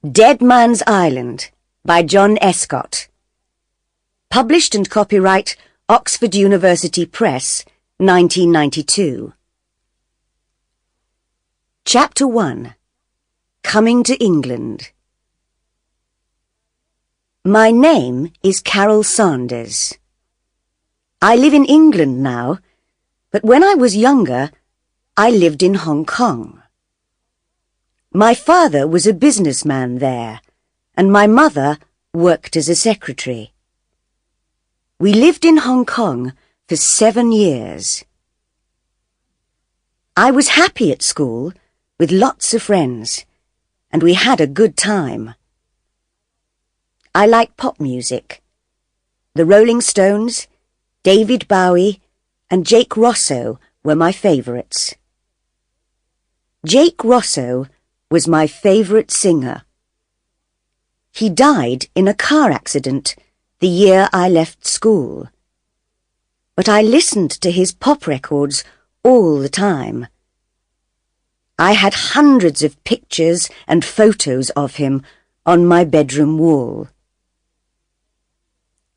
Dead Man's Island by John Escott. Published and copyright Oxford University Press, 1992. Chapter 1. Coming to England. My name is Carol Saunders. I live in England now, but when I was younger, I lived in Hong Kong. My father was a businessman there, and my mother worked as a secretary. We lived in Hong Kong for 7 years. I was happy at school, with lots of friends, and we had a good time. I like pop music. The Rolling Stones, David Bowie, and Jake Rosso were my favourites. Jake Rosso was my favourite singer. He died in a car accident the year I left school. But I listened to his pop records all the time. I had hundreds of pictures and photos of him on my bedroom wall.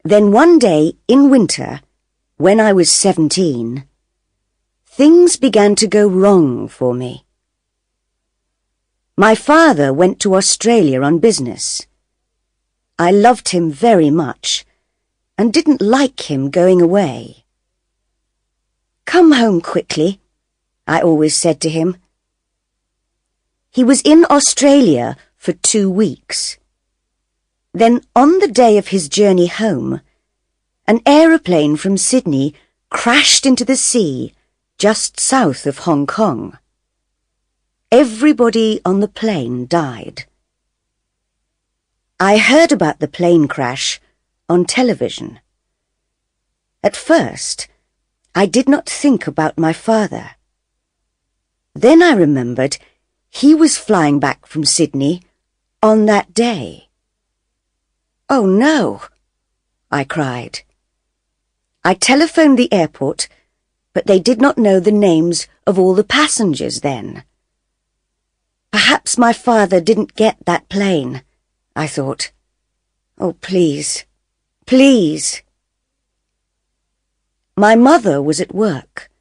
Then one day in winter, when I was 17, things began to go wrong for me. My father went to Australia on business. I loved him very much and didn't like him going away. "Come home quickly," I always said to him. He was in Australia for 2 weeks. Then on the day of his journey home, an aeroplane from Sydney crashed into the sea just south of Hong Kong. Everybody on the plane died. I heard about the plane crash on television. At first, I did not think about my father. Then I remembered he was flying back from Sydney on that day. "Oh no," I cried. I telephoned the airport, but they did not know the names of all the passengers then. Perhaps my father didn't get that plane, I thought. Oh, please, please. My mother was at work,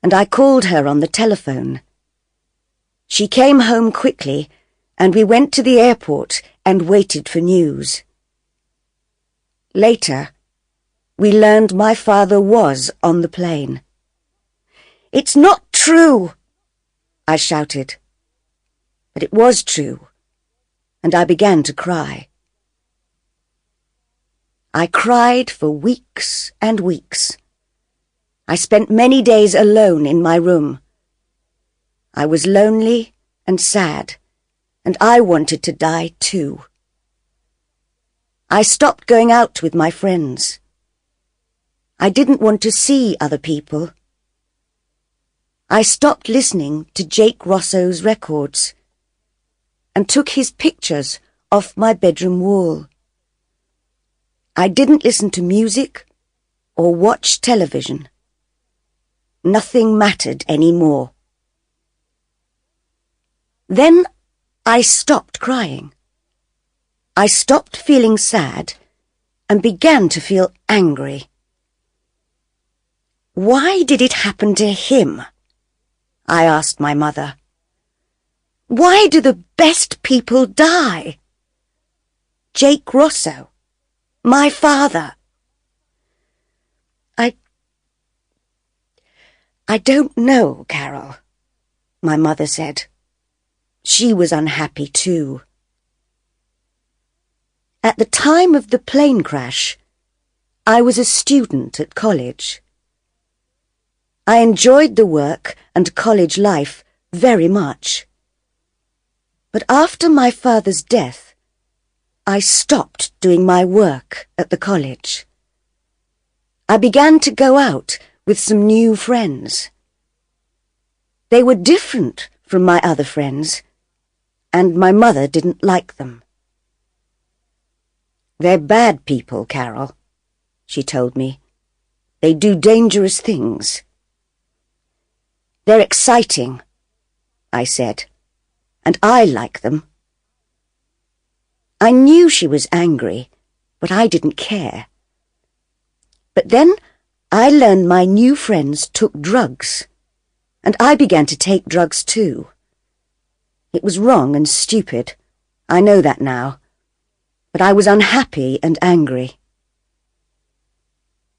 and I called her on the telephone. She came home quickly, and we went to the airport and waited for news. Later, we learned my father was on the plane. "It's not true!" I shouted. But it was true, and I began to cry. I cried for weeks and weeks. I spent many days alone in my room. I was lonely and sad, and I wanted to die too. I stopped going out with my friends. I didn't want to see other people. I stopped listening to Jake Rosso's records and took his pictures off my bedroom wall. I didn't listen to music or watch television. Nothing mattered anymore. Then I stopped crying. I stopped feeling sad and began to feel angry. Why did it happen to him? I asked my mother. Why do the best people die? Jake Rosso, my father. I don't know, Carol, my mother said. She was unhappy too. At the time of the plane crash, I was a student at college. I enjoyed the work and college life very much. But after my father's death, I stopped doing my work at the college. I began to go out with some new friends. They were different from my other friends, and my mother didn't like them. "They're bad people, Carol," she told me. "They do dangerous things." "They're exciting," I said, "and I like them." I knew she was angry, but I didn't care. But then I learned my new friends took drugs, and I began to take drugs too. It was wrong and stupid. I know that now. But I was unhappy and angry.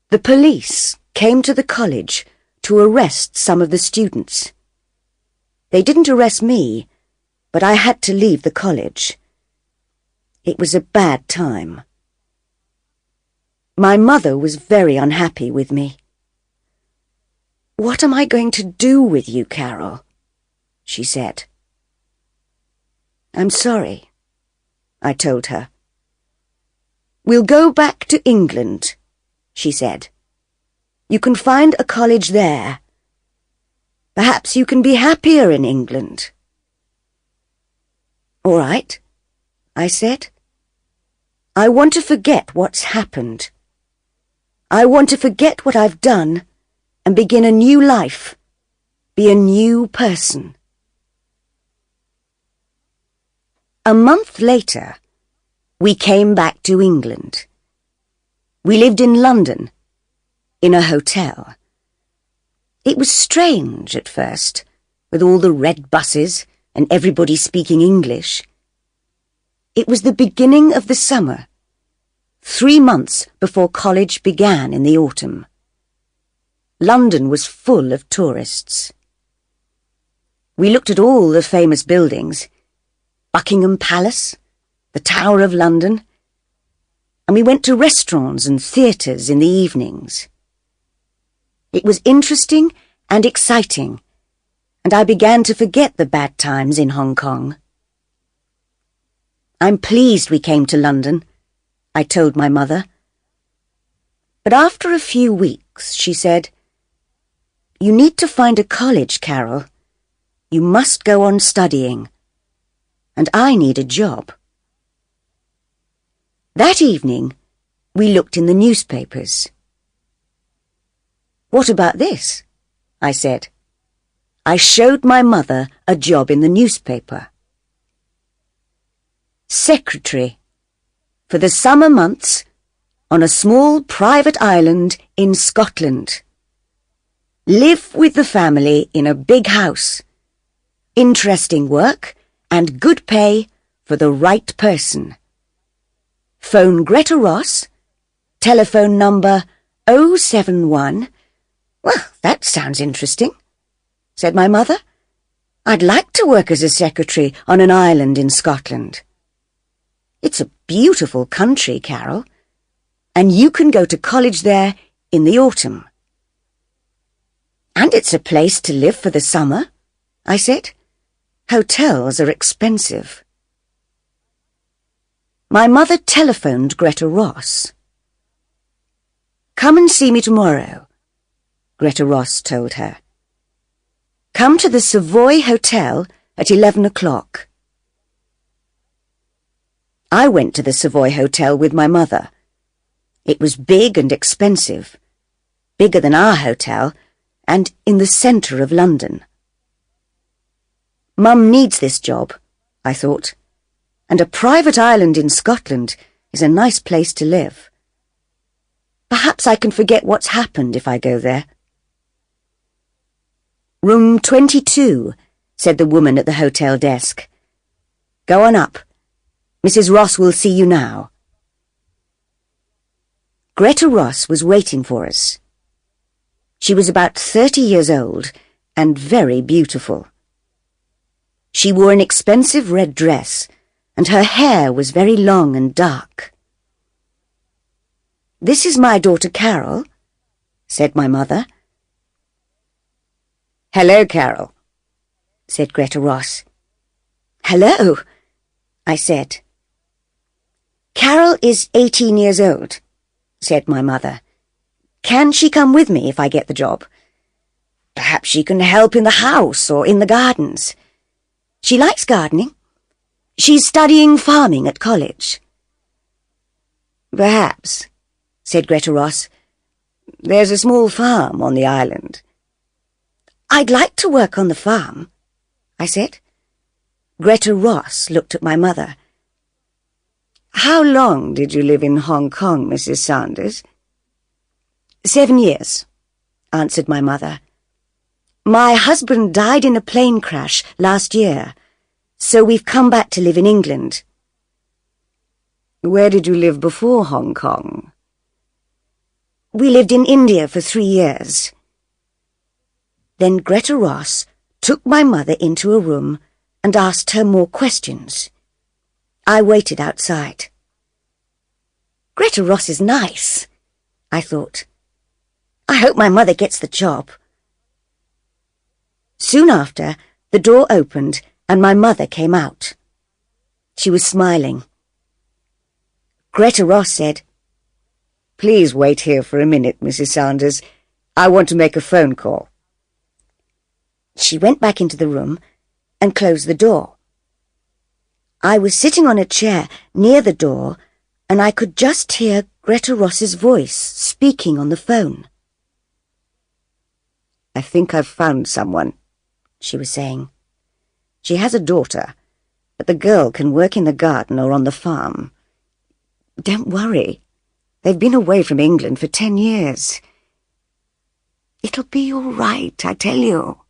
The police came to the college to arrest some of the students. They didn't arrest me, but I had to leave the college. It was a bad time. My mother was very unhappy with me. "What am I going to do with you, Carol?" she said. "I'm sorry," I told her. "We'll go back to England," she said. "You can find a college there. Perhaps you can be happier in England." "All right," I said. "I want to forget what's happened. I want to forget what I've done and begin a new life, be a new person." A month later, we came back to England. We lived in London, in a hotel. It was strange at first, with all the red buses and everybody speaking English. It was the beginning of the summer, 3 months before college began in the autumn. London was full of tourists. We looked at all the famous buildings, Buckingham Palace, the Tower of London, and we went to restaurants and theatres in the evenings. It was interesting and exciting, and I began to forget the bad times in Hong Kong. "I'm pleased we came to London," I told my mother. But after a few weeks, she said, "You need to find a college, Carol. You must go on studying. And I need a job." That evening, we looked in the newspapers. "What about this?" I said. I showed my mother a job in the newspaper. "Secretary for the summer months on a small private island in Scotland. Live with the family in a big house. Interesting work and good pay for the right person. Phone Greta Ross, telephone number 071. "Well, that sounds interesting," said my mother. "I'd like to work as a secretary on an island in Scotland. It's a beautiful country, Carol, and you can go to college there in the autumn." "And it's a place to live for the summer," I said. "Hotels are expensive." My mother telephoned Greta Ross. "Come and see me tomorrow," Greta Ross told her. "Come to the Savoy Hotel at 11 o'clock. I went to the Savoy Hotel with my mother. It was big and expensive, bigger than our hotel, and in the centre of London. Mum needs this job, I thought, and a private island in Scotland is a nice place to live. Perhaps I can forget what's happened if I go there. "Room 22, said the woman at the hotel desk. "Go on up. Mrs. Ross will see you now." Greta Ross was waiting for us. She was about 30 years old and very beautiful. She wore an expensive red dress, and her hair was very long and dark. "This is my daughter Carol," said my mother. "Hello, Carol," said Greta Ross. "Hello," I said. "Carol is 18 years old," said my mother. "Can she come with me if I get the job? Perhaps she can help in the house or in the gardens. She likes gardening. She's studying farming at college." "Perhaps," said Greta Ross. "There's a small farm on the island." "I'd like to work on the farm," I said. Greta Ross looked at my mother. How long did you live in Hong Kong, Mrs. Saunders? 7 years, answered my mother. My husband died in a plane crash last year, so we've come back to live in England. Where did you live before Hong Kong? We lived in India for 3 years. Then Greta Ross took my mother into a room and asked her more questions. I waited outside. Greta Ross is nice, I thought. I hope my mother gets the job. Soon after, the door opened and my mother came out. She was smiling. Greta Ross said, "Please wait here for a minute, Mrs. Saunders. I want to make a phone call." She went back into the room and closed the door. I was sitting on a chair near the door and I could just hear Greta Ross's voice speaking on the phone. "I think I've found someone," she was saying. "She has a daughter, but the girl can work in the garden or on the farm. Don't worry. They've been away from England for 10 years. It'll be all right, I tell you.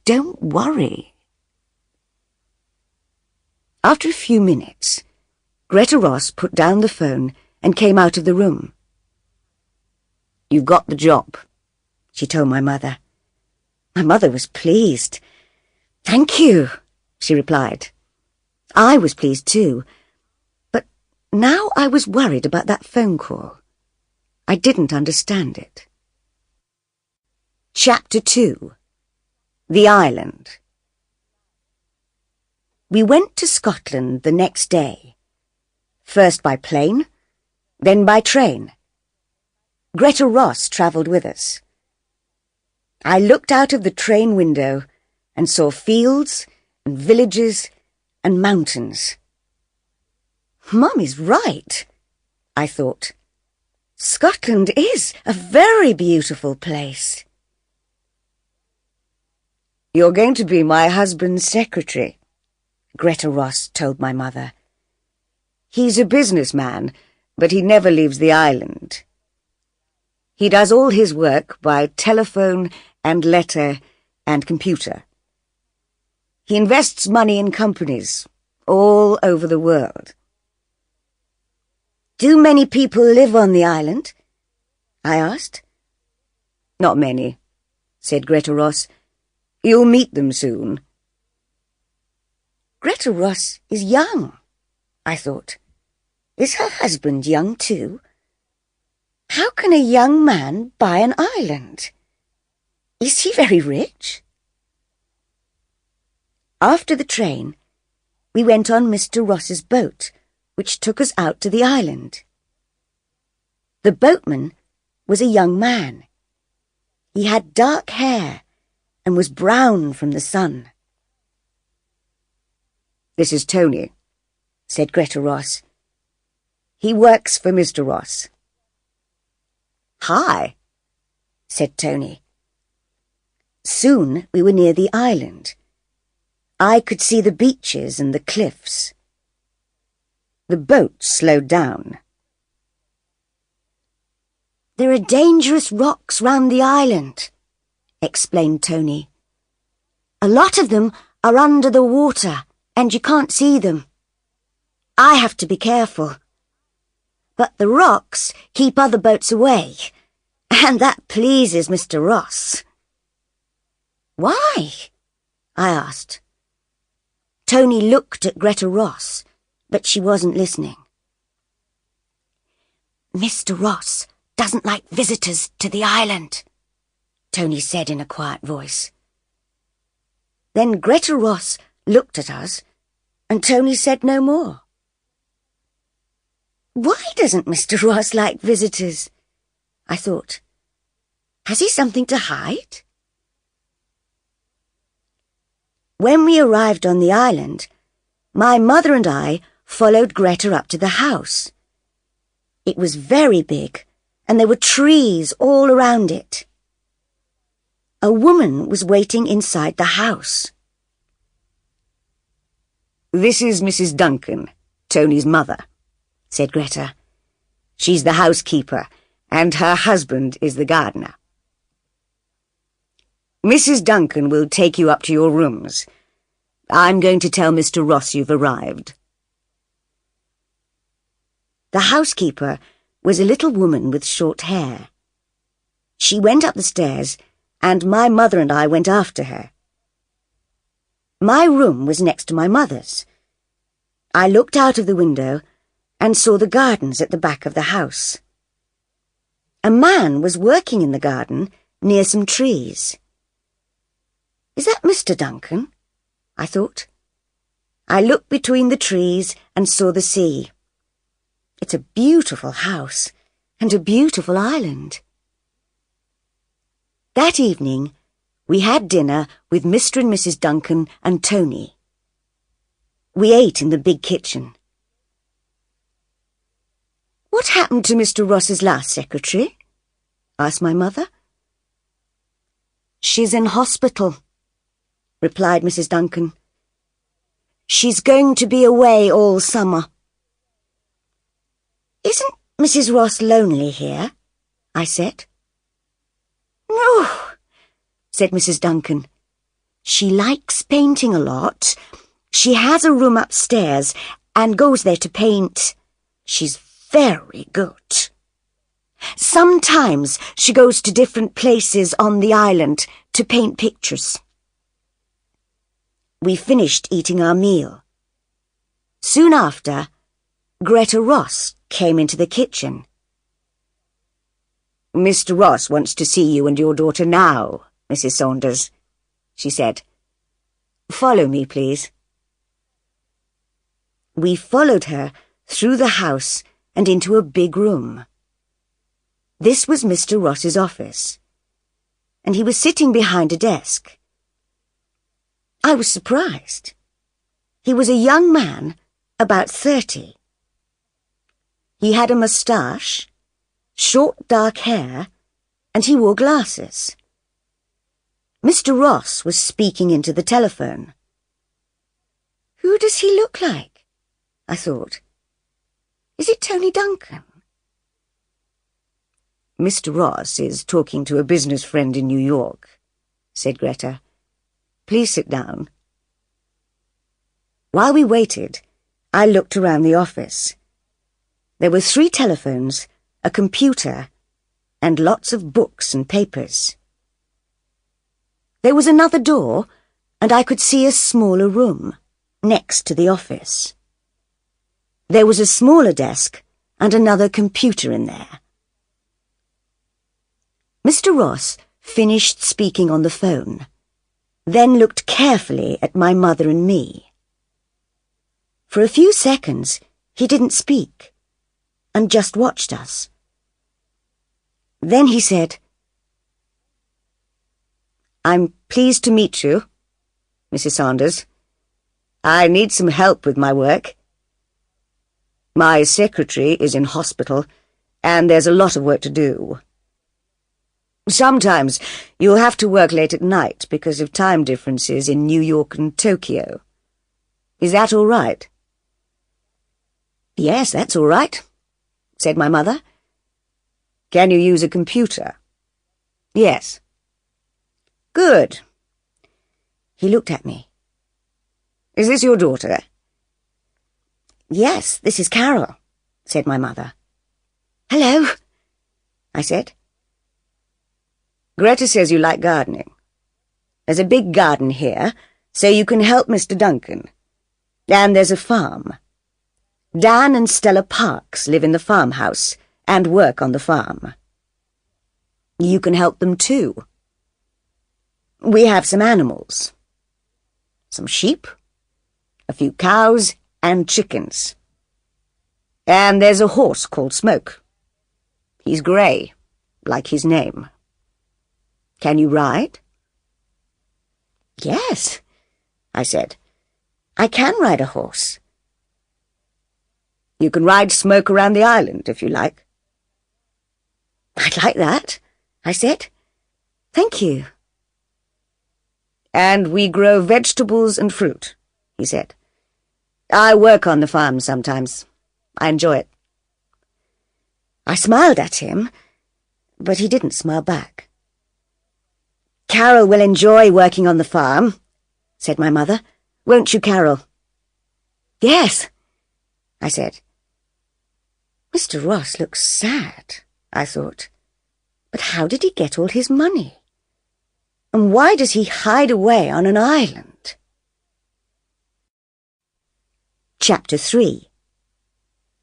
Don't worry." After a few minutes, Greta Ross put down the phone and came out of the room. "You've got the job," she told my mother. My mother was pleased. "Thank you," she replied. I was pleased too, but now I was worried about that phone call. I didn't understand it. Chapter 2. The Island. We went to Scotland the next day, first by plane, then by train. Greta Ross travelled with us. I looked out of the train window and saw fields and villages and mountains. Mum is right, I thought. Scotland is a very beautiful place. "You're going to be my husband's secretary," Greta Ross told my mother. "He's a businessman, but he never leaves the island. He does all his work by telephone and letter and computer. He invests money in companies all over the world." "Do many people live on the island?" I asked. "Not many," said Greta Ross. "You'll meet them soon." Greta Ross is young, I thought. Is her husband young too? How can a young man buy an island? Is he very rich? After the train, we went on Mr. Ross's boat, which took us out to the island. The boatman was a young man. He had dark hair and was brown from the sun. "This is Tony," said Greta Ross. "He works for Mr. Ross." "Hi," said Tony. Soon we were near the island. I could see the beaches and the cliffs. The boat slowed down. "There are dangerous rocks round the island," explained Tony. "A lot of them are under the water and you can't see them. I have to be careful. But the rocks keep other boats away, and that pleases Mr. Ross." "Why?" I asked. Tony looked at Greta Ross, but she wasn't listening. "Mr. Ross doesn't like visitors to the island," Tony said in a quiet voice. Then Greta Ross looked at us, and Tony said no more. Why doesn't Mr. Ross like visitors? I thought. Has he something to hide? When we arrived on the island, my mother and I followed Greta up to the house. It was very big, and there were trees all around it. A woman was waiting inside the house. "This is Mrs. Duncan," Tony's mother," said Greta. "She's the housekeeper, and her husband is the gardener. Mrs. Duncan will take you up to your rooms. I'm going to tell Mr. Ross you've arrived." The housekeeper was a little woman with short hair. She went up the stairs, and my mother and I went after her. My room was next to my mother's. I looked out of the window and saw the gardens at the back of the house. A man was working in the garden near some trees. "Is that Mr. Duncan?" I thought. I looked between the trees and saw the sea. It's a beautiful house and a beautiful island. That evening, we had dinner with Mr. and Mrs. Duncan and Tony. We ate in the big kitchen. "What happened to Mr. Ross's last secretary?" asked my mother. "She's in hospital," replied Mrs. Duncan. "She's going to be away all summer." "Isn't Mrs. Ross lonely here?" I said. "No," said Mrs. Duncan. "She likes painting a lot. She has a room upstairs and goes there to paint. She's very good. Sometimes she goes to different places on the island to paint pictures." We finished eating our meal. Soon after, Greta Ross came into the kitchen. "Mr. Ross wants to see you and your daughter now, Mrs. Saunders," she said. "Follow me, please." We followed her through the house and into a big room. This was Mr. Ross's office, and he was sitting behind a desk. I was surprised. He was a young man, about 30. He had a moustache, short dark hair, and he wore glasses. Mr. Ross was speaking into the telephone. "Who does he look like?" I thought. "Is it Tony Duncan?" "Mr. Ross is talking to a business friend in New York," said Greta. "Please sit down." While we waited, I looked around the office. There were 3 telephones, a computer, and lots of books and papers. There was another door, and I could see a smaller room next to the office. There was a smaller desk and another computer in there. Mr. Ross finished speaking on the phone, then looked carefully at my mother and me. For a few seconds, he didn't speak, and just watched us. Then he said, "I'm pleased to meet you, Mrs. Saunders. I need some help with my work. My secretary is in hospital, and there's a lot of work to do. Sometimes you'll have to work late at night because of time differences in New York and Tokyo. Is that all right?" "Yes, that's all right," said my mother. "Can you use a computer?" "Yes." "Good." He looked at me. "Is this your daughter?" "Yes, this is Carol," said my mother. "Hello," I said. "Greta says you like gardening. There's a big garden here, so you can help Mr. Duncan. And there's a farm. Dan and Stella Parks live in the farmhouse and work on the farm. You can help them too. We have some animals. Some sheep, a few cows, and chickens. And there's a horse called Smoke. He's grey, like his name. Can you ride?" "Yes," I said. "I can ride a horse." "You can ride Smoke around the island, if you like." "I'd like that," I said. "Thank you." "And we grow vegetables and fruit," he said. I work on the farm sometimes. I enjoy it." I smiled at him, but he didn't smile back. "Carol will enjoy working on the farm," said my mother. "Won't you, Carol?" "Yes," I said. Mr. Ross looks sad, I thought. But how did he get all his money? And why does he hide away on an island? Chapter 3.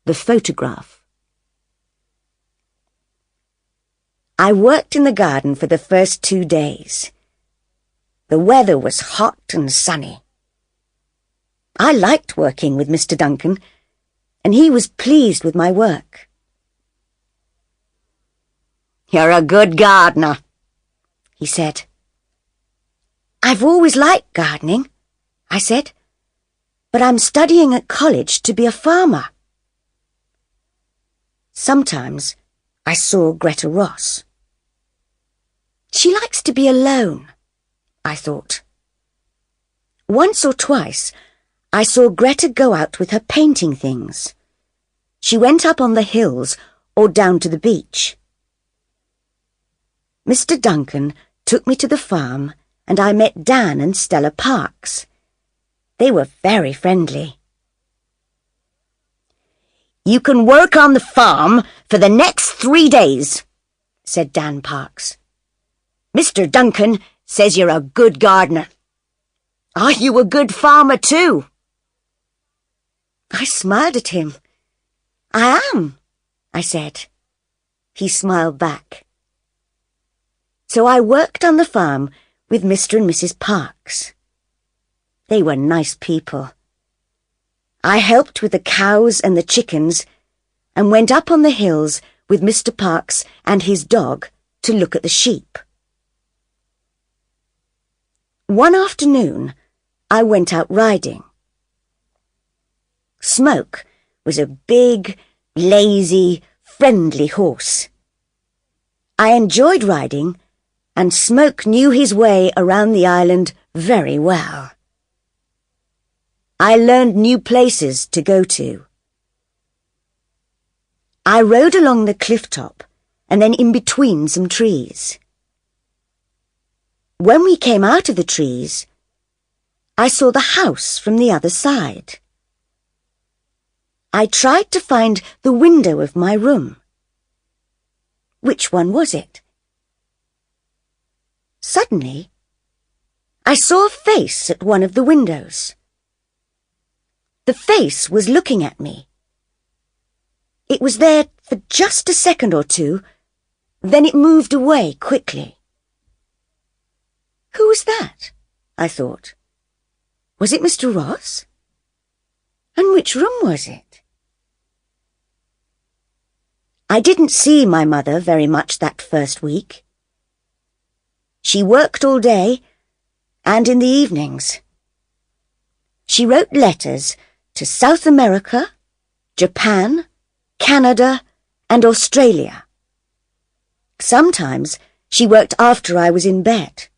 The Photograph. I worked in the garden for the first 2 days. The weather was hot and sunny. I liked working with Mr. Duncan, and he was pleased with my work. "You're a good gardener," he said. "I've always liked gardening," I said, "but I'm studying at college to be a farmer." Sometimes I saw Greta Ross. She likes to be alone, I thought. Once or twice, I saw Greta go out with her painting things. She went up on the hills or down to the beach. Mr. Duncan took me to the farm, and I met Dan and Stella Parks. They were very friendly. "You can work on the farm for the next 3 days," said Dan Parks. "Mr. Duncan says you're a good gardener. Are you a good farmer too?" I smiled at him. "I am," I said. He smiled back. So I worked on the farm with Mr. and Mrs. Parks. They were nice people. I helped with the cows and the chickens and went up on the hills with Mr. Parks and his dog to look at the sheep. One afternoon, I went out riding. Smoke was a big, lazy, friendly horse. I enjoyed riding, and Smoke knew his way around the island very well. I learned new places to go to. I rode along the cliff top and then in between some trees. When we came out of the trees, I saw the house from the other side. I tried to find the window of my room. Which one was it? Suddenly, I saw a face at one of the windows. The face was looking at me. It was there for just a second or two, then it moved away quickly. Who was that? I thought. Was it Mr. Ross? And which room was it? I didn't see my mother very much that first week. She worked all day and in the evenings. She wrote letters to South America, Japan, Canada, and Australia. Sometimes she worked after I was in bed.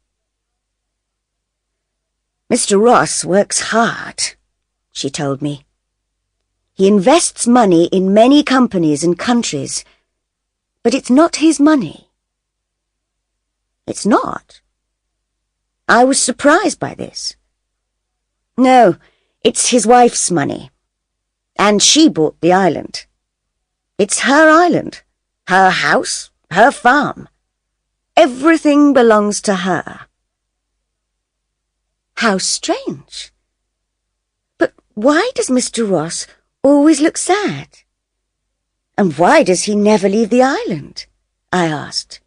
"Mr. Ross works hard," she told me. "He invests money in many companies and countries, but it's not his money." "It's not?" I was surprised by this. "No, it's his wife's money, and she bought the island. It's her island, her house, her farm. Everything belongs to her." How strange. But why does Mr. Ross always look sad? And why does he never leave the island? I asked.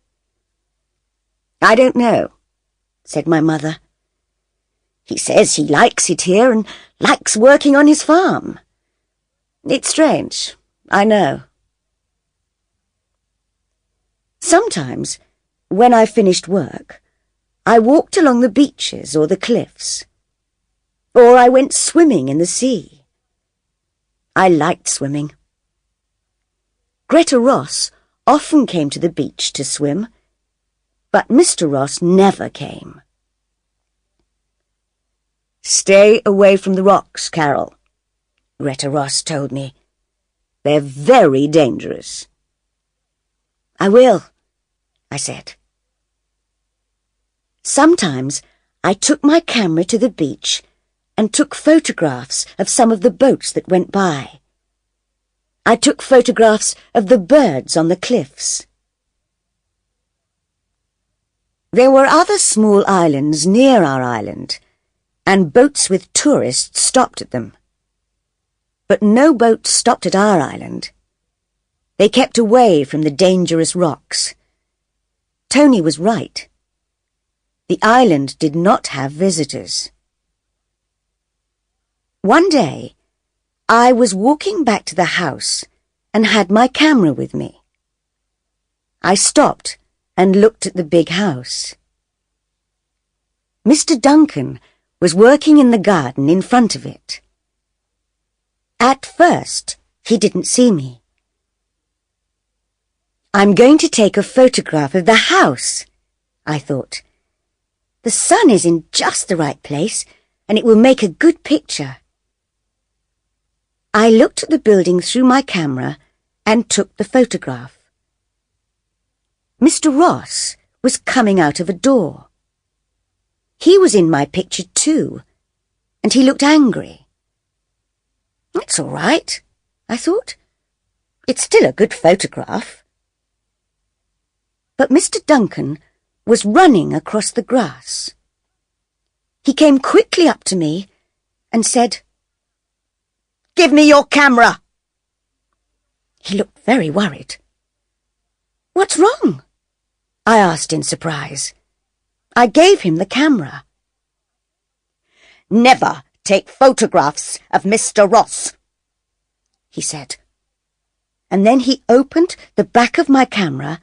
"I don't know," said my mother. "He says he likes it here and likes working on his farm. It's strange, I know." Sometimes, when I finished work, I walked along the beaches or the cliffs, or I went swimming in the sea. I liked swimming. Greta Ross often came to the beach to swim, but Mr. Ross never came. "Stay away from the rocks, Carol," Greta Ross told me. "They're very dangerous." "I will," I said. Sometimes I took my camera to the beach and took photographs of some of the boats that went by. I took photographs of the birds on the cliffs. There were other small islands near our island, and boats with tourists stopped at them. But no boats stopped at our island. They kept away from the dangerous rocks. Tony was right. The island did not have visitors. One day, I was walking back to the house and had my camera with me. I stopped and looked at the big house. Mr. Duncan was working in the garden in front of it. At first, he didn't see me. "I'm going to take a photograph of the house," I thought. "The sun is in just the right place, and it will make a good picture." I looked at the building through my camera and took the photograph. Mr. Ross was coming out of a door. He was in my picture too, and he looked angry. "It's all right," I thought. "It's still a good photograph." But Mr. Duncan was running across the grass. He came quickly up to me and said, "Give me your camera." He looked very worried. "What's wrong?" I asked in surprise. I gave him the camera. "Never take photographs of Mr. Ross," he said. And then he opened the back of my camera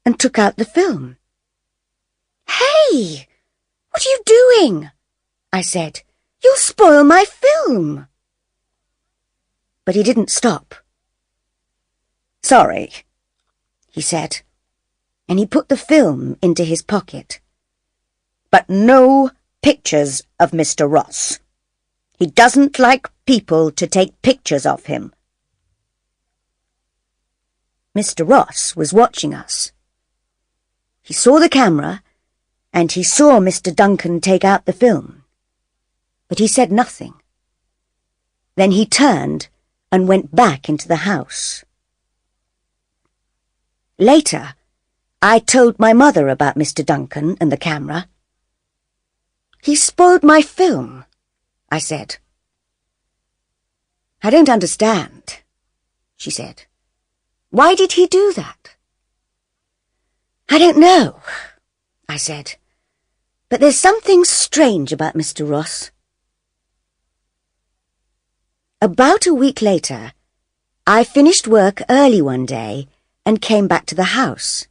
and took out the film. "Hey, what are you doing?" I said. "You'll spoil my film." But he didn't stop. "Sorry," he said, and he put the film into his pocket. "But no pictures of Mr. Ross. He doesn't like people to take pictures of him." Mr. Ross was watching us. He saw the camera, and he saw Mr. Duncan take out the film. But he said nothing. Then he turned and went back into the house. Later, I told my mother about Mr. Duncan and the camera. "He spoiled my film," I said. "I don't understand," she said. "Why did he do that?" "I don't know," I said. "But there's something strange about Mr. Ross." About a week later, I finished work early one day and came back to the house.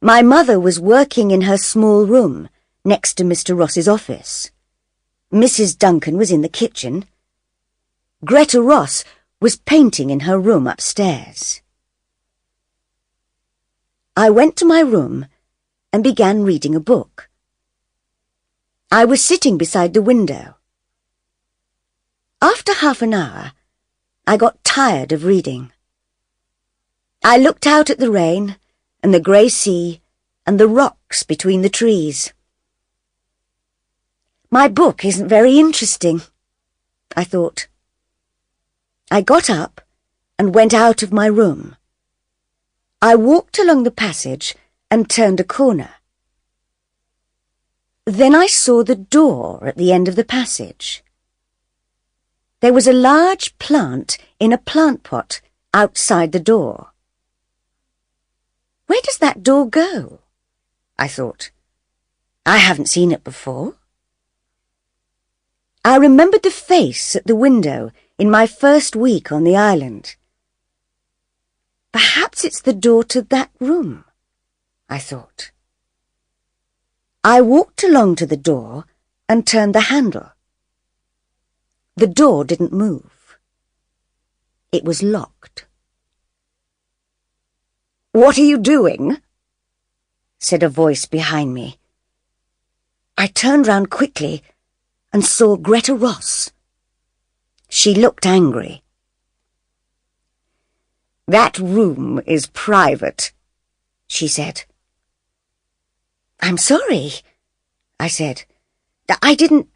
My mother was working in her small room next to Mr. Ross's office. Mrs. Duncan was in the kitchen. Greta Ross was painting in her room upstairs. I went to my room and began reading a book. I was sitting beside the window. After half an hour, I got tired of reading. I looked out at the rain and the grey sea and the rocks between the trees. My book isn't very interesting, I thought. I got up and went out of my room. I walked along the passage and turned a corner. Then I saw the door at the end of the passage. There was a large plant in a plant pot outside the door. Where does that door go? I thought. I haven't seen it before. I remembered the face at the window in my first week on the island. Perhaps it's the door to that room, I thought. I walked along to the door and turned the handle. The door didn't move. It was locked. "What are you doing?" said a voice behind me. I turned round quickly and saw Greta Ross. She looked angry. "That room is private," she said. "I'm sorry," I said. "I didn't—"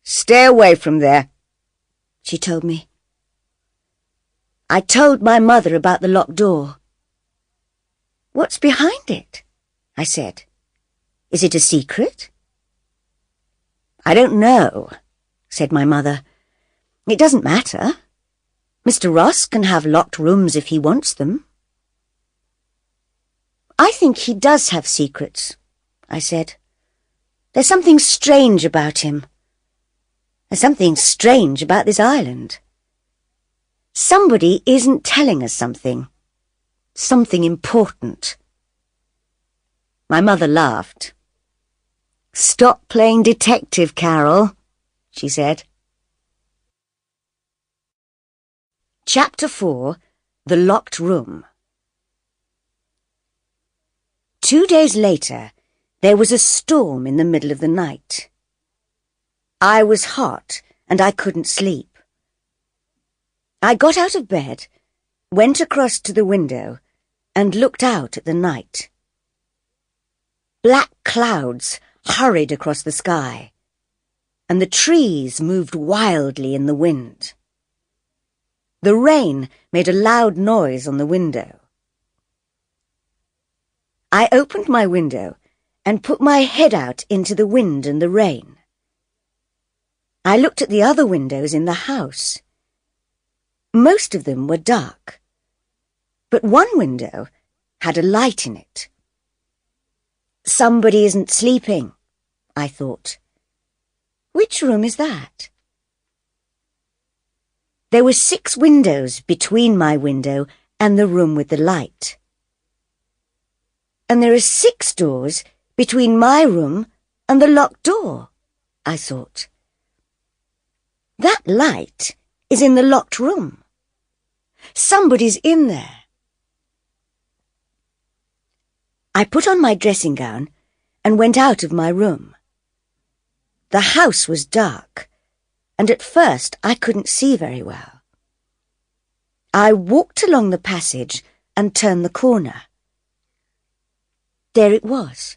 "Stay away from there," she told me. I told my mother about the locked door. "What's behind it?" I said. "Is it a secret?" "I don't know," said my mother. "It doesn't matter. Mr. Ross can have locked rooms if he wants them." "I think he does have secrets," I said. "There's something strange about him. There's something strange about this island. Somebody isn't telling us something. Something important." My mother laughed. "Stop playing detective, Carol," she said. Chapter 4. The Locked Room. 2 days later, there was a storm in the middle of the night. I was hot and I couldn't sleep. I got out of bed, went across to the window, and looked out at the night. Black clouds hurried across the sky, and the trees moved wildly in the wind. The rain made a loud noise on the window. I opened my window and put my head out into the wind and the rain. I looked at the other windows in the house. Most of them were dark, but one window had a light in it. "Somebody isn't sleeping," I thought. "Which room is that?" There were 6 windows between my window and the room with the light. "And there are 6 doors between my room and the locked door," I thought. "That light is in the locked room. Somebody's in there." I put on my dressing gown and went out of my room. The house was dark, and at first I couldn't see very well. I walked along the passage and turned the corner. There it was,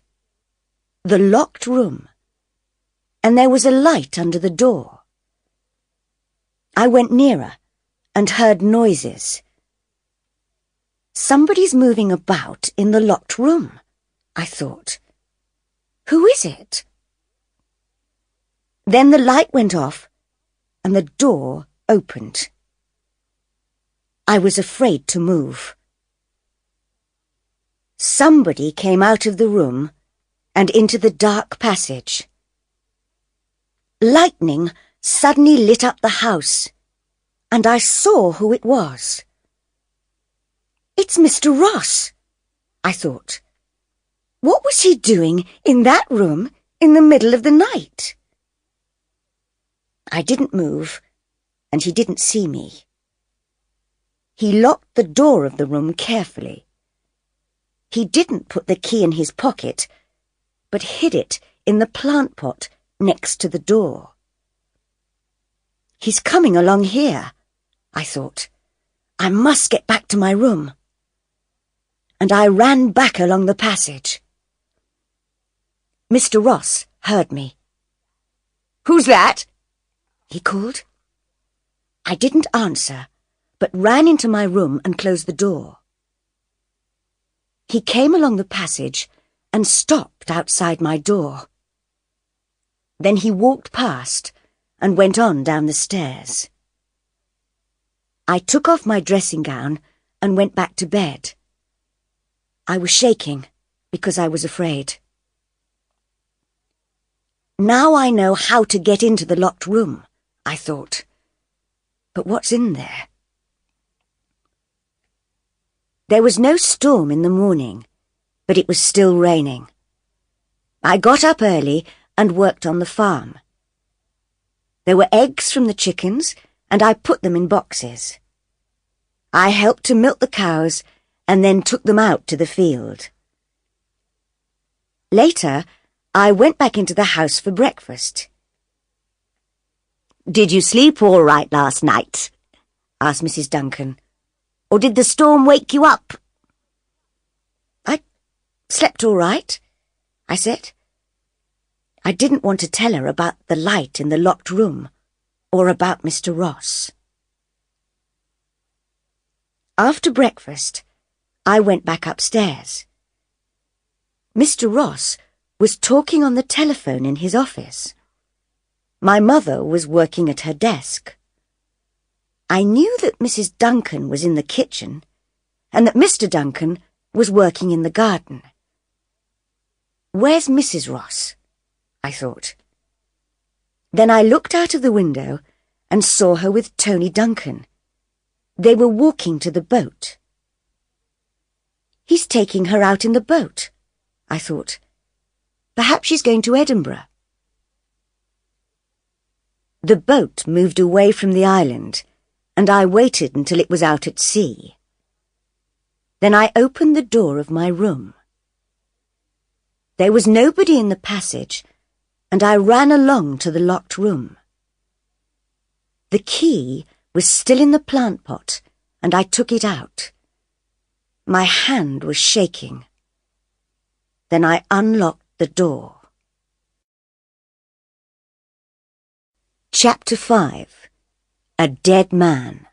the locked room, and there was a light under the door. I went nearer and heard noises. "Somebody's moving about in the locked room," I thought. "Who is it?" Then the light went off and the door opened. I was afraid to move. Somebody came out of the room and into the dark passage. Lightning suddenly lit up the house, and I saw who it was. "It's Mr. Ross," I thought. What was he doing in that room in the middle of the night? I didn't move, and he didn't see me. He locked the door of the room carefully. He didn't put the key in his pocket, but hid it in the plant pot next to the door. "He's coming along here," I thought. "I must get back to my room." And I ran back along the passage. Mr. Ross heard me. "Who's that?" he called. I didn't answer, but ran into my room and closed the door. He came along the passage and stopped outside my door. Then he walked past and went on down the stairs. I took off my dressing gown and went back to bed. I was shaking because I was afraid. Now I know how to get into the locked room, I thought. But what's in there? There was no storm in the morning, but it was still raining. I got up early and worked on the farm. There were eggs from the chickens, and I put them in boxes. I helped to milk the cows and then took them out to the field. Later, I went back into the house for breakfast. "Did you sleep all right last night?" asked Mrs. Duncan. "Or did the storm wake you up?" "I slept all right," I said. I didn't want to tell her about the light in the locked room or about Mr. Ross. After breakfast, I went back upstairs. Mr. Ross was talking on the telephone in his office. My mother was working at her desk. I knew that Mrs. Duncan was in the kitchen and that Mr. Duncan was working in the garden. "Where's Mrs. Ross?" I thought. Then I looked out of the window and saw her with Tony Duncan. They were walking to the boat. "He's taking her out in the boat," I thought. "Perhaps she's going to Edinburgh." The boat moved away from the island, and I waited until it was out at sea. Then I opened the door of my room. There was nobody in the passage, and I ran along to the locked room. The key was still in the plant pot, and I took it out. My hand was shaking. Then I unlocked the door. Chapter 5. A Dead Man.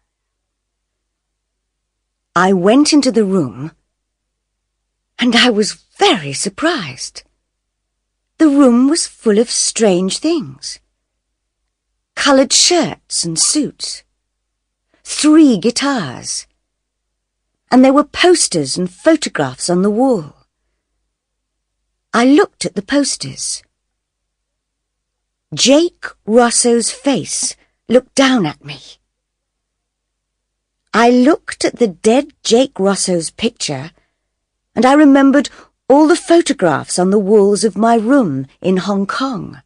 I went into the room, and I was very surprised. The room was full of strange things. Coloured shirts and suits. 3 guitars. And there were posters and photographs on the wall. I looked at the posters. Jake Rosso's face looked down at me. I looked at the dead Jake Rosso's picture, and I remembered all the photographs on the walls of my room in Hong Kong.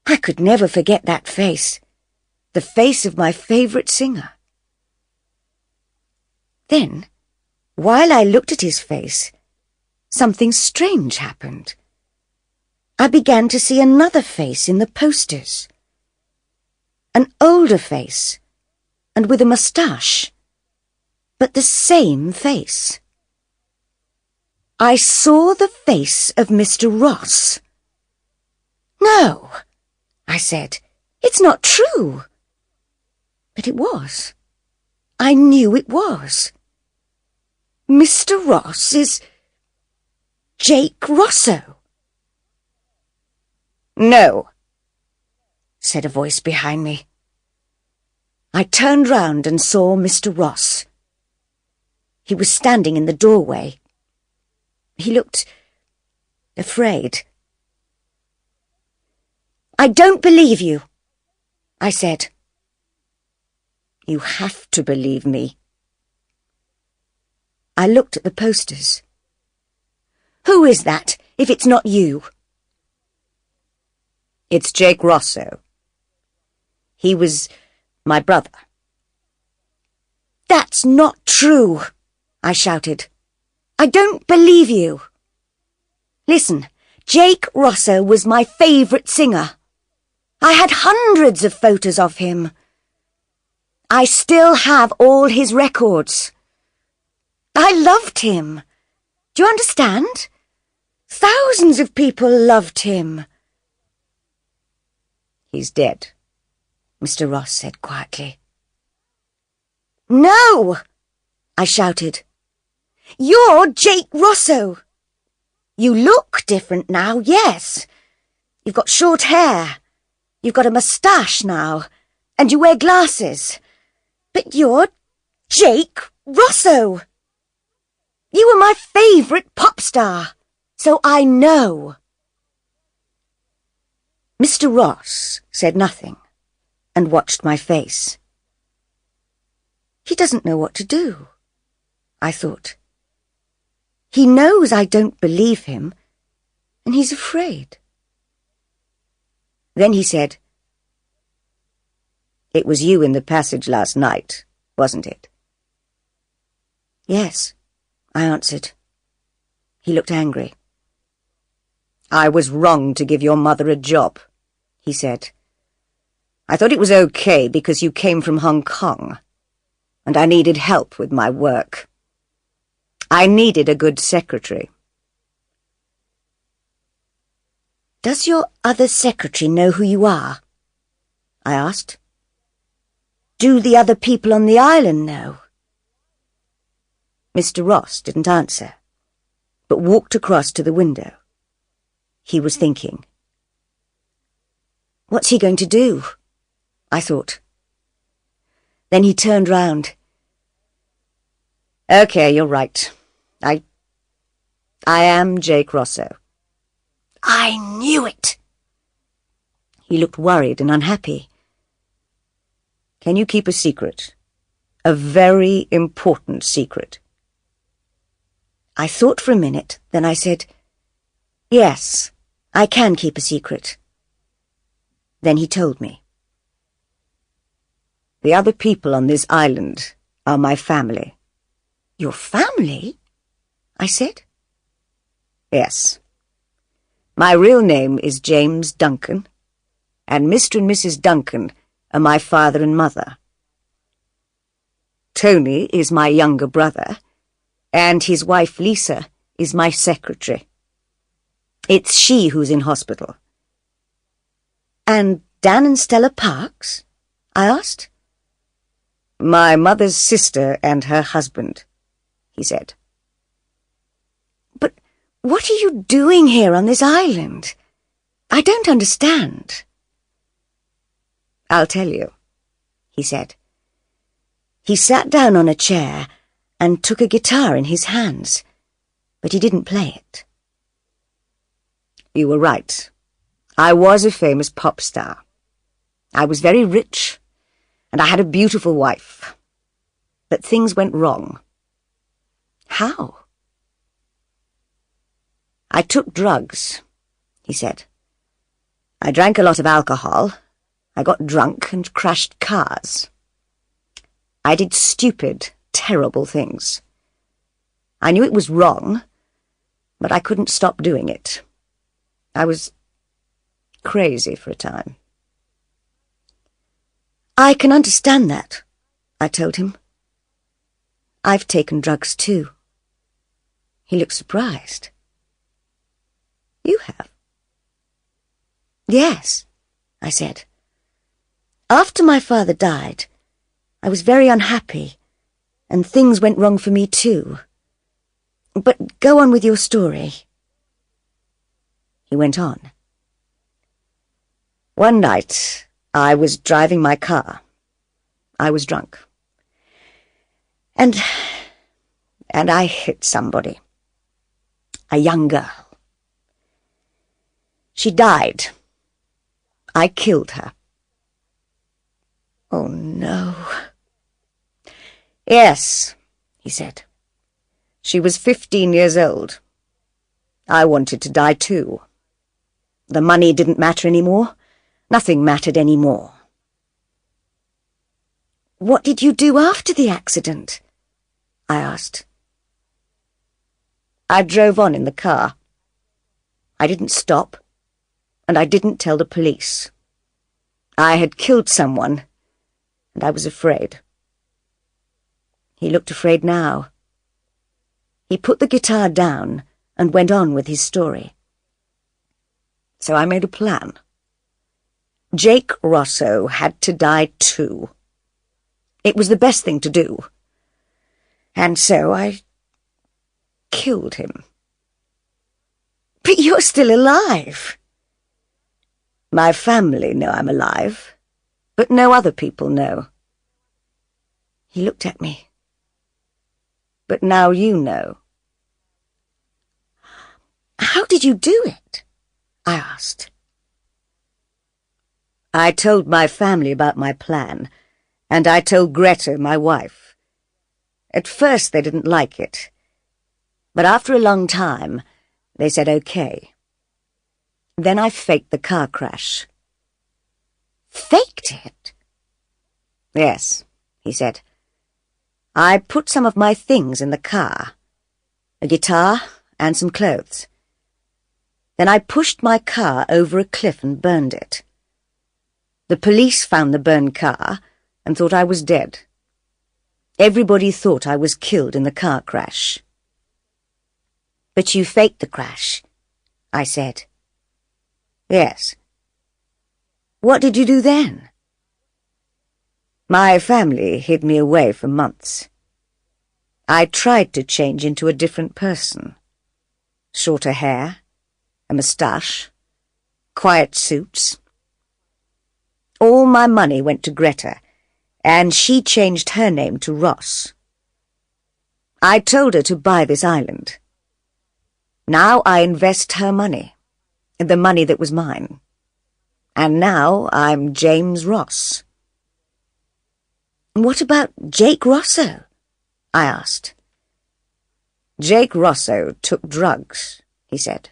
I could never forget that face, the face of my favourite singer. Then, while I looked at his face, something strange happened. I began to see another face in the posters. An older face, and with a moustache, but the same face. I saw the face of Mr. Ross. "No," I said, "it's not true." But it was. I knew it was. Mr. Ross is Jake Rosso. "No," said a voice behind me. I turned round and saw Mr. Ross. He was standing in the doorway. He looked afraid. "I don't believe you," I said. "You have to believe me." I looked at the posters. "Who is that, if it's not you?" "It's Jake Rosso. He was my brother." "That's not true," I shouted. "I don't believe you. Listen, Jake Rosso was my favourite singer. I had hundreds of photos of him. I still have all his records. I loved him. Do you understand? Thousands of people loved him." "He's dead," Mr. Ross said quietly. "No!" I shouted. "You're Jake Rosso. You look different now, yes. You've got short hair. You've got a moustache now, and you wear glasses. But you're Jake Rosso. You were my favourite pop star, so I know." Mr. Ross said nothing and watched my face. He doesn't know what to do, I thought. He knows I don't believe him, and he's afraid. Then he said, "It was you in the passage last night, wasn't it?" "Yes," I answered. He looked angry. "I was wrong to give your mother a job," he said. I thought it was okay because you came from Hong Kong, and I needed help with my work. I needed a good secretary. Does your other secretary know who you are? I asked. Do the other people on the island know? Mr. Ross didn't answer, but walked across to the window. He was thinking. What's he going to do? I thought. Then he turned round. Okay, you're right. I am Jake Rosso. I knew it! He looked worried and unhappy. Can you keep a secret? A very important secret. I thought for a minute, then I said, yes, I can keep a secret. Then he told me. The other people on this island are my family. Your family? I said. Yes. My real name is James Duncan, and Mr. and Mrs. Duncan are my father and mother. Tony is my younger brother, and his wife Lisa is my secretary. It's she who's in hospital. And Dan and Stella Parks? I asked. My mother's sister and her husband, he said. But what are you doing here on this island? I don't understand. I'll tell you, he said. He sat down on a chair and took a guitar in his hands, but he didn't play it. You were right. I was a famous pop star. I was very rich, and I had a beautiful wife. But things went wrong. How? I took drugs, he said. I drank a lot of alcohol. I got drunk and crashed cars. I did stupid, terrible things. I knew it was wrong, but I couldn't stop doing it. I was crazy for a time. I can understand that, I told him. I've taken drugs too. He looked surprised. You have? Yes, I said. After my father died, I was very unhappy, and things went wrong for me too. But go on with your story. He went on. One night, I was driving my car. I was drunk. And I hit somebody. A young girl. She died. I killed her. Oh, no. Yes, he said. She was 15 years old. I wanted to die too. The money didn't matter anymore. Nothing mattered anymore. What did you do after the accident? I asked. I drove on in the car. I didn't stop, and I didn't tell the police. I had killed someone, and I was afraid. He looked afraid now. He put the guitar down and went on with his story. So I made a plan. Jake Rosso had to die too. It was the best thing to do. And so I killed him. But you're still alive. My family know I'm alive, but no other people know. He looked at me. But now you know. How did you do it? I asked. I told my family about my plan, and I told Greta, my wife. At first they didn't like it, but after a long time, they said okay. Then I faked the car crash. Faked it? Yes, he said. I put some of my things in the car, a guitar and some clothes. Then I pushed my car over a cliff and burned it. The police found the burned car and thought I was dead. Everybody thought I was killed in the car crash. "But you faked the crash," I said. "Yes." "What did you do then?" "My family hid me away for months. I tried to change into a different person. Shorter hair, a moustache, quiet suits. All my money went to Greta, and she changed her name to Ross. I told her to buy this island. Now I invest her money, the money that was mine. And now I'm James Ross." "What about Jake Rosso?" I asked. "Jake Rosso took drugs," he said.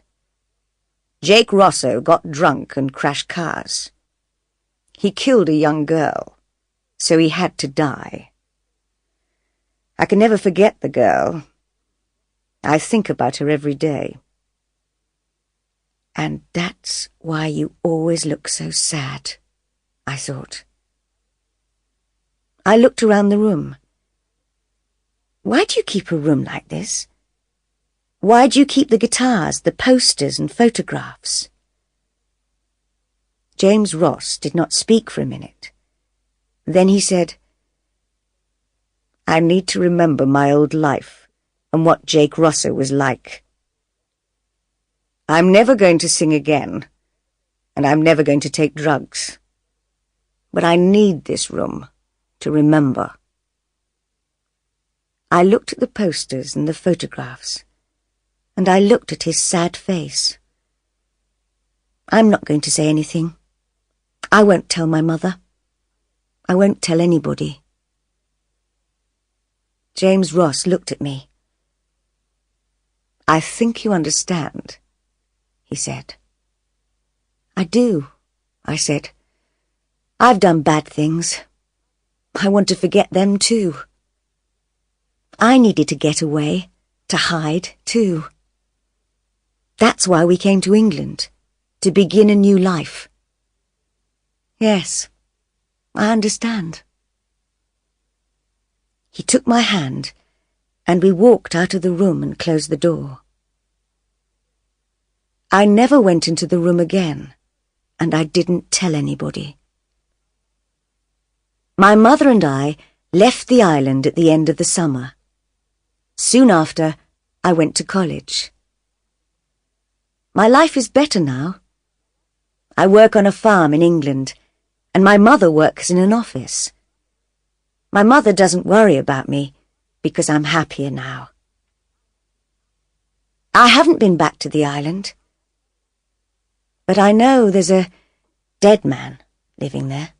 "Jake Rosso got drunk and crashed cars. He killed a young girl, so he had to die. I can never forget the girl. I think about her every day." "And that's why you always look so sad," I thought. I looked around the room. "Why do you keep a room like this? Why do you keep the guitars, the posters and photographs?" James Ross did not speak for a minute. Then he said, "I need to remember my old life and what Jake Rosso was like. I'm never going to sing again, and I'm never going to take drugs. But I need this room to remember." I looked at the posters and the photographs, and I looked at his sad face. "I'm not going to say anything. I won't tell my mother. I won't tell anybody." James Ross looked at me. "I think you understand," he said. "I do," I said. "I've done bad things. I want to forget them too. I needed to get away, to hide too. That's why we came to England, to begin a new life. Yes, I understand." He took my hand, and we walked out of the room and closed the door. I never went into the room again, and I didn't tell anybody. My mother and I left the island at the end of the summer. Soon after, I went to college. My life is better now. I work on a farm in England, and my mother works in an office. My mother doesn't worry about me because I'm happier now. I haven't been back to the island, but I know there's a dead man living there.